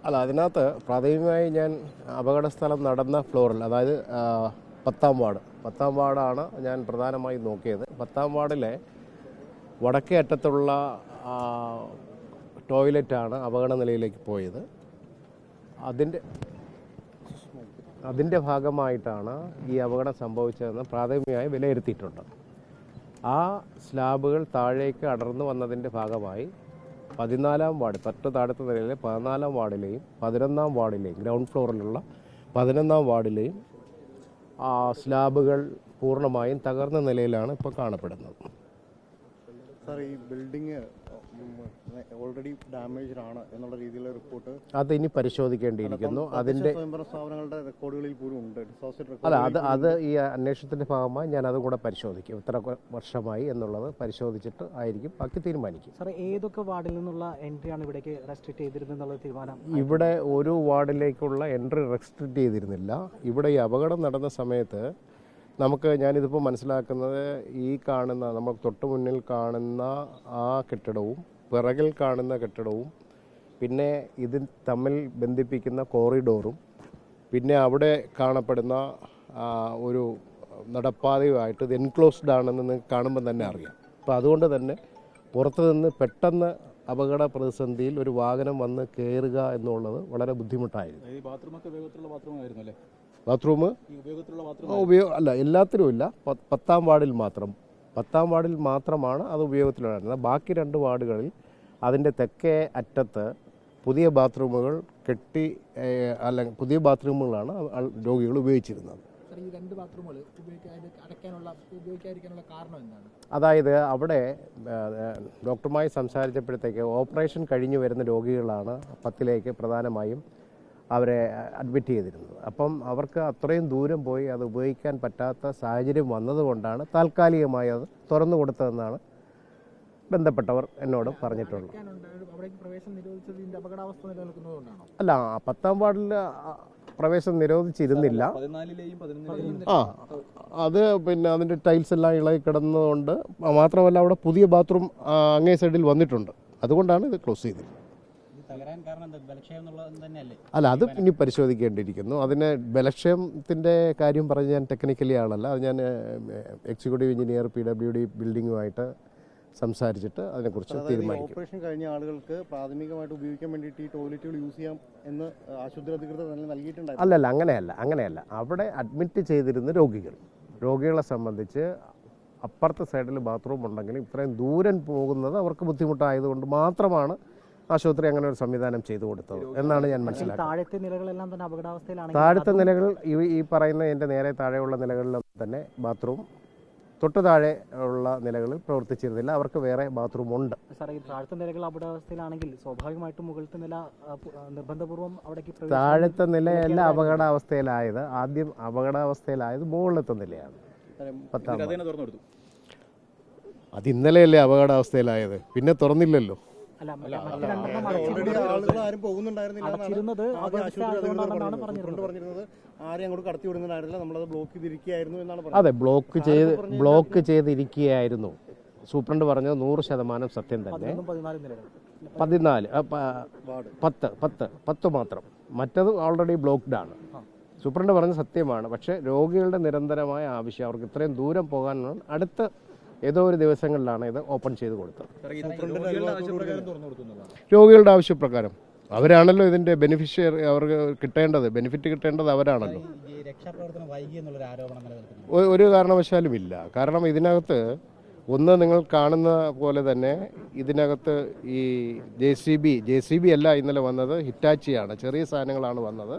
അല്ല, അതിനകത്ത് പ്രാഥമികമായി ഞാൻ അപകടസ്ഥലം നടന്ന ഫ്ലോറിൽ, അതായത് 10ാം വാർഡാണ് ഞാൻ പ്രധാനമായും നോക്കിയത്. 10ാം വാർഡിലെ വടക്കേ അറ്റത്തുള്ള ടോയ്ലറ്റാണ് അപകട നിലയിലേക്ക് പോയത്. അതിൻ്റെ ഭാഗമായിട്ടാണ് ഈ അപകടം സംഭവിച്ചതെന്ന് പ്രാഥമികമായി വിലയിരുത്തിയിട്ടുണ്ട്. ആ സ്ലാബുകൾ താഴേക്ക് അടർന്നു വന്നതിൻ്റെ ഭാഗമായി 14ാം വാർഡ്, തൊട്ട് താഴത്തെ നിലയിലെ 14ാം വാർഡിലെയും 11ാം വാർഡിലെയും ഗ്രൗണ്ട് ഫ്ലോറിലുള്ള 11ാം വാർഡിലെയും സ്ലാബുകൾ പൂർണ്ണമായും തകർന്ന നിലയിലാണ് ഇപ്പോൾ കാണപ്പെടുന്നത്. സാർ, ഈ ബിൽഡിംഗ് ഓൾറെഡി ഡാമേജ്ഡ് ആണ് എന്നുള്ള രീതിയിലുള്ള റിപ്പോർട്ട് അത് ഇനി പരിശോധിക്കേണ്ടിയിരിക്കുന്നു. അതിൻ്റെ സ്ഥാപനങ്ങളുടെ റെക്കോർഡുകളിൽ പോലും ഉണ്ട്. അത് ഈ അന്വേഷണത്തിൻ്റെ ഭാഗമായി ഞാൻ അതും കൂടെ പരിശോധിക്കും. എത്ര വർഷമായി എന്നുള്ളത് പരിശോധിച്ചിട്ട് ആയിരിക്കും ബാക്കി തീരുമാനിക്കും. സാർ, ഏതൊക്കെ വാർഡിൽ നിന്നുള്ള എൻട്രിയാണ് ഇവിടേക്ക് റെസ്ട്രിക്ട് ചെയ്തിരുന്നുള്ള തീരുമാനം? ഇവിടെ ഒരു വാർഡിലേക്കുള്ള എൻട്രി റെസ്ട്രിക്ട് ചെയ്തിരുന്നില്ല. ഇവിടെ ഈ അപകടം നടന്ന സമയത്ത് ഞാനിതിപ്പോൾ മനസ്സിലാക്കുന്നത്, ഈ കാണുന്ന നമ്മൾ തൊട്ട് മുന്നിൽ കാണുന്ന ആ കെട്ടിടവും പിറകിൽ കാണുന്ന കെട്ടിടവും പിന്നെ ഇത് തമ്മിൽ ബന്ധിപ്പിക്കുന്ന കോറിഡോറും പിന്നെ അവിടെ കാണപ്പെടുന്ന ഒരു നടപ്പാതയുമായിട്ട് ഇത് എൻക്ലോസ്ഡ് ആണെന്ന് നിങ്ങൾക്ക് കാണുമ്പോൾ തന്നെ അറിയാം. അപ്പോൾ അതുകൊണ്ട് തന്നെ പുറത്തു നിന്ന് പെട്ടെന്ന് അപകട പ്രതിസന്ധിയിൽ ഒരു വാഹനം വന്ന് കയറുക എന്നുള്ളത് വളരെ ബുദ്ധിമുട്ടായിരുന്നു. ബാത്റൂം അല്ല, എല്ലാത്തിലും ഇല്ല. 10ാം വാർഡിൽ മാത്രമാണ് അത് ഉപയോഗത്തിലുണ്ടായിരുന്നത്. ബാക്കി 2 വാർഡുകളിൽ അതിൻ്റെ തെക്കേ അറ്റത്ത് പുതിയ ബാത്റൂമുകൾ പുതിയ ബാത്റൂമുകളാണ് രോഗികൾ ഉപയോഗിച്ചിരുന്നത്. അതായത് അവിടെ ഡോക്ടറുമായി സംസാരിച്ചപ്പോഴത്തേക്ക് ഓപ്പറേഷൻ കഴിഞ്ഞു വരുന്ന രോഗികളാണ് 10ലേക്ക് പ്രധാനമായും അവരെ അഡ്മിറ്റ് ചെയ്തിരുന്നത്. അപ്പം അവർക്ക് അത്രയും ദൂരം പോയി അത് ഉപയോഗിക്കാൻ പറ്റാത്ത സാഹചര്യം വന്നതുകൊണ്ടാണ് താൽക്കാലികമായി അത് തുറന്നു കൊടുത്തതെന്നാണ് ബന്ധപ്പെട്ടവർ എന്നോട് പറഞ്ഞിട്ടുള്ളത്. അല്ല, 10ാം വാർഡിൽ പ്രവേശനം നിരോധിച്ചിരുന്നില്ല. അത് പിന്നെ അതിൻ്റെ ടൈൽസ് എല്ലാം ഇളകി കിടന്നതുകൊണ്ട് മാത്രമല്ല, അവിടെ പുതിയ ബാത്റൂം അങ്ങേ സൈഡിൽ വന്നിട്ടുണ്ട്. അതുകൊണ്ടാണ് ഇത് ക്ലോസ് ചെയ്തത്. അല്ല, അത് ഇനി പരിശോധിക്കേണ്ടിയിരിക്കുന്നു. അതിന് ബലക്ഷയത്തിൻ്റെ കാര്യം പറഞ്ഞ് ഞാൻ ടെക്നിക്കലി ആളല്ല. അത് ഞാൻ എക്സിക്യൂട്ടീവ് എഞ്ചിനീയർ PWD ബിൽഡിങ്ങുമായിട്ട് സംസാരിച്ചിട്ട് അതിനെക്കുറിച്ച് തീരുമാനിക്കും. ഓപ്പറേഷൻ കഴിഞ്ഞ ആളുകൾക്ക് പ്രാഥമികമായിട്ട് ഉപയോഗിക്കാൻ വേണ്ടിയിട്ട് ഈ ടോയ്ലറ്റുകൾ യൂസ് ചെയ്യാം എന്ന് ആശുപത്രി അധികൃതർ നൽകിയിട്ടുണ്ടായിരുന്നു. അല്ലല്ല, അങ്ങനെയല്ല. അവിടെ അഡ്മിറ്റ് ചെയ്തിരുന്ന രോഗികളെ സംബന്ധിച്ച് അപ്പുറത്തെ സൈഡിൽ ബാത്റൂം ഉണ്ടെങ്കിലും ഇത്രയും ദൂരം പോകുന്നത് അവർക്ക് ബുദ്ധിമുട്ടായതുകൊണ്ട് മാത്രമാണ് ആശുപത്രി അങ്ങനെ ഒരു സംവിധാനം ചെയ്തു കൊടുത്തത് എന്നാണ് ഞാൻ മനസ്സിലാക്കുന്നത്. താഴത്തെ നിലകൾ ഈ പറയുന്ന എൻ്റെ നേരെ താഴെയുള്ള നിലകളിലും തന്നെ ബാത്റൂം, തൊട്ട് താഴെ ഉള്ള നിലകളിൽ പ്രവർത്തിച്ചിരുന്നില്ല. അവർക്ക് വേറെ ബാത്റൂം ഉണ്ട്. സാർ, ഈ താഴത്തെ നിലകൾ അപകടാവസ്ഥയിലാണെങ്കിൽ സ്വാഭാവികമായിട്ടും മുകളിലത്തെ നില നിർബന്ധപൂർവ്വം അവിടേക്ക് താഴത്തെ നിലയല്ല അപകടാവസ്ഥയിലായത്. ആദ്യം അപകടാവസ്ഥയിലായത് മുകളിലത്തെ നിലയാണ്. 10ാം അത് ഇന്നലെയല്ലേ അപകടാവസ്ഥയിലായത്, പിന്നെ തുറന്നില്ലല്ലോ. അതെ, ബ്ലോക്ക് ചെയ്തിരിക്കുകയായിരുന്നു. സൂപ്രണ്ട് പറഞ്ഞത് 100% സത്യം തന്നെ. 10 മാത്രം, മറ്റത് ഓൾറെഡി ബ്ലോക്ക്ഡ് ആണ്. സൂപ്രണ്ട് പറഞ്ഞത് സത്യമാണ്. പക്ഷേ രോഗികളുടെ നിരന്തരമായ ആവശ്യം, അവർക്ക് ഇത്രയും ദൂരം പോകാനാണ് അടുത്ത ഏതോ ഒരു ദിവസങ്ങളിലാണ് ഇത് ഓപ്പൺ ചെയ്ത് കൊടുത്തത്. രോഗികളുടെ ആവശ്യപ്രകാരം അവരാണല്ലോ ഇതിൻ്റെ ബെനിഫിഷ്യറി, അവർക്ക് ബെനിഫിറ്റ് കിട്ടേണ്ടത് അവരാണല്ലോ. ഒരു കാരണവശാലും ഇല്ല. കാരണം ഇതിനകത്ത് നിങ്ങൾ കാണുന്ന പോലെ തന്നെ ഇതിനകത്ത് ഈ JCB അല്ല ഇന്നലെ വന്നത്, ഹിറ്റാച്ചിയാണ്. ചെറിയ സാധനങ്ങളാണ് വന്നത്.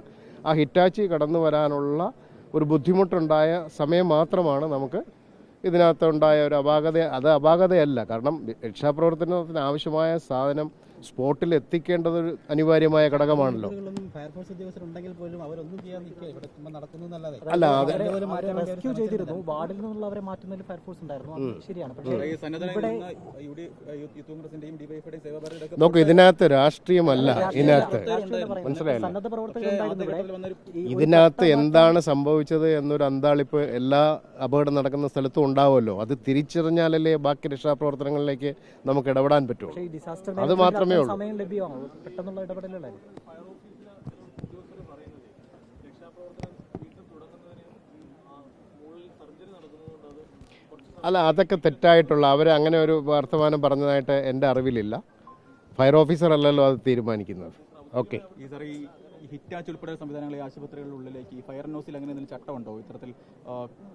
ആ ഹിറ്റാച്ചി കടന്നു വരാനുള്ള ഒരു ബുദ്ധിമുട്ടുണ്ടായ സമയം മാത്രമാണ് നമുക്ക് ഇതിനകത്തുണ്ടായ ഒരു അപാകതയല്ല. കാരണം രക്ഷാപ്രവർത്തനത്തിന് ആവശ്യമായ സാധനം സ്പോട്ടിൽ എത്തിക്കേണ്ടത് ഒരു അനിവാര്യമായ ഘടകമാണല്ലോ. അല്ല, നോക്കൂ, ഇതിനകത്ത് രാഷ്ട്രീയമല്ല. മനസ്സിലായില്ല, ഇതിനകത്ത് എന്താണ് സംഭവിച്ചത് എന്നൊരു അന്താളിപ്പ് എല്ലാ അപകടം നടക്കുന്ന സ്ഥലത്തും ഉണ്ടാവുമല്ലോ. അത് തിരിച്ചറിഞ്ഞാലല്ലേ ബാക്കി രക്ഷാപ്രവർത്തനങ്ങളിലേക്ക് നമുക്ക് ഇടപെടാൻ പറ്റുള്ളൂ. അത് മാത്രമേ ഉള്ളൂ. അല്ല, അതൊക്കെ തെറ്റായിട്ടുള്ള അവർ അങ്ങനെ ഒരു വർത്തമാനം പറഞ്ഞതായിട്ട് എൻ്റെ അറിവിലില്ല. ഫയർ ഓഫീസർ അല്ലല്ലോ അത് തീരുമാനിക്കുന്നത്. ഓക്കെ. ഈ സാർ ഈ ഹിറ്റാച്ച് ഉൾപ്പെടെ സംവിധാനങ്ങൾ ഈ ആശുപത്രികളുടെ ഉള്ളിലേക്ക് ഈ ഫയർ നോസിൽ അങ്ങനെ എന്തെങ്കിലും ചട്ടമുണ്ടോ ഇത്തരത്തിൽ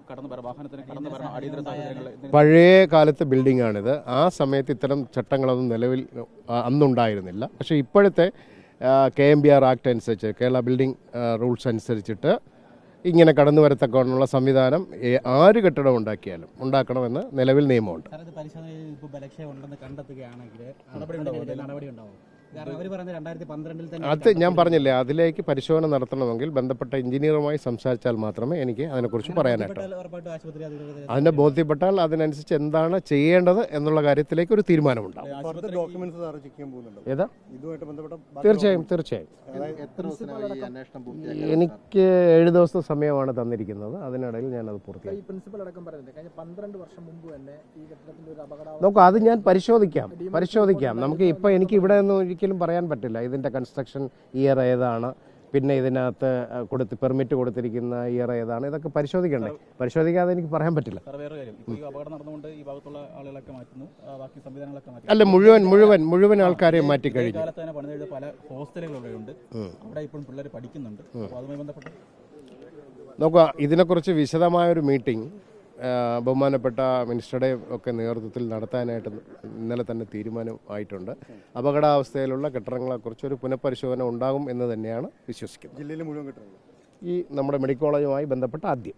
കടന്നു വരാൻ വാഹനത്തിന് കടന്നു വരാൻ അടിയന്തര സാഹചര്യങ്ങളിൽ? പഴയ കാലത്ത് ബിൽഡിംഗ് ആണിത്. ആ സമയത്ത് ഇത്തരം ചട്ടങ്ങളൊന്നും നിലവിൽ അന്നുണ്ടായിരുന്നില്ല. പക്ഷേ ഇപ്പോഴത്തെ KMBR ആക്ട് അനുസരിച്ച്, കേരള ബിൽഡിംഗ് റൂൾസ് അനുസരിച്ചിട്ട് ഇങ്ങനെ കടന്നു വരത്തക്കോണമുള്ള സംവിധാനം ആര് കെട്ടിടം ഉണ്ടാക്കിയാലും ഉണ്ടാക്കണമെന്ന് നിലവിൽ നിയമമുണ്ട്. പരിശോധനയിൽ ഇപ്പോൾ ബലക്ഷയം ഉണ്ടെന്ന് കണ്ടെത്തുകയാണെങ്കിൽ നടപടി ഉണ്ടാവും. കാരണം അവർ പറയുന്നത് 2012 തന്നെ അത് ഞാൻ പറഞ്ഞില്ലേ, അതിലേക്ക് പരിശോധന നടത്തണമെങ്കിൽ ബന്ധപ്പെട്ട എഞ്ചിനീയറുമായി സംസാരിച്ചാൽ മാത്രമേ എനിക്ക് അതിനെക്കുറിച്ച് പറയാനായിട്ടു. ഉറപ്പായിട്ടും ആശുപത്രി അധികൃതർ അതിനെ ബോധ്യപ്പെട്ടാൽ അതിനനുസരിച്ച് എന്താണ് ചെയ്യേണ്ടത് എന്നുള്ള കാര്യത്തിലേക്ക് ഒരു തീരുമാനമുണ്ടാകും. ഡോക്യുമെന്റ്സ് സാറ് ചെക്ക് ചെയ്യാൻ പോകുന്നുണ്ടോ ഏതാ? ഇതുമായിട്ട് ബന്ധപ്പെട്ട തീർച്ചയായും. എത്ര ദിവസത്തിനായി ഈ അന്വേഷണം പൂർത്തിയാക്കി? എനിക്ക് 7 ദിവസത്തെ സമയമാണ് തന്നിരിക്കുന്നത്. അതിനിടയിൽ ഞാനത് പൂർത്തിയാക്കി. പ്രിൻസിപ്പൽ അടക്കം പറയുന്നത് കഴിഞ്ഞ 12 വർഷം മുമ്പ് തന്നെ ഈ കെട്ടിടത്തിന്റെ ഒരു അപകടം നോക്കൂ, അത് ഞാൻ പരിശോധിക്കാം. നമുക്ക് ഇപ്പോൾ എനിക്ക് ഇവിടെ ഒന്നും ഒരിക്കലും പറയാൻ പറ്റില്ല ഇതിൻ്റെ കൺസ്ട്രക്ഷൻ ഇയർ ഏതാണ്, പിന്നെ ഇതിനകത്ത് പെർമിറ്റ് കൊടുത്തിരിക്കുന്ന ഇയർ ഏതാണ്, ഇതൊക്കെ പരിശോധിക്കണ്ടേ. പരിശോധിക്കാതെ എനിക്ക് പറയാൻ പറ്റില്ല. സാർ വേറെ കാര്യം, ഇപ്പോൾ ഈ അപകടം നടന്നുകൊണ്ട് ഈ ഭാഗത്തുള്ള ആളുകളൊക്കെ മാറ്റുന്നു, ബാക്കി സംവിധാനങ്ങളൊക്കെ മാറ്റി. അല്ല, മുഴുവൻ ആൾക്കാരെയും മാറ്റി കഴിഞ്ഞു. കാലത്ത് തന്നെ പണിതെഴുത പല ഹോസ്റ്റലുകൾ ഇവിടെയുണ്ട്. അവിടെ ഇപ്പോഴും പിള്ളേർ പഠിക്കുന്നുണ്ട്. അപ്പോൾ അതുമായി ബന്ധപ്പെട്ട് നോക്കുക, ഇതിനെക്കുറിച്ച് വിശദമായൊരു മീറ്റിംഗ് ബഹുമാനപ്പെട്ട മിനിസ്റ്ററുടെ ഒക്കെ നേതൃത്വത്തിൽ നടത്താനായിട്ട് ഇന്നലെ തന്നെ തീരുമാനമായിട്ടുണ്ട്. അപകടാവസ്ഥയിലുള്ള കെട്ടിടങ്ങളെക്കുറിച്ച് ഒരു പുനഃപരിശോധന ഉണ്ടാകും എന്ന് തന്നെയാണ് വിശ്വസിക്കുന്നത്. ജില്ലയിലെ മുഴുവൻ കെട്ടിടങ്ങൾ ഈ നമ്മുടെ മെഡിക്കൽ കോളേജുമായി ബന്ധപ്പെട്ട ആദ്യം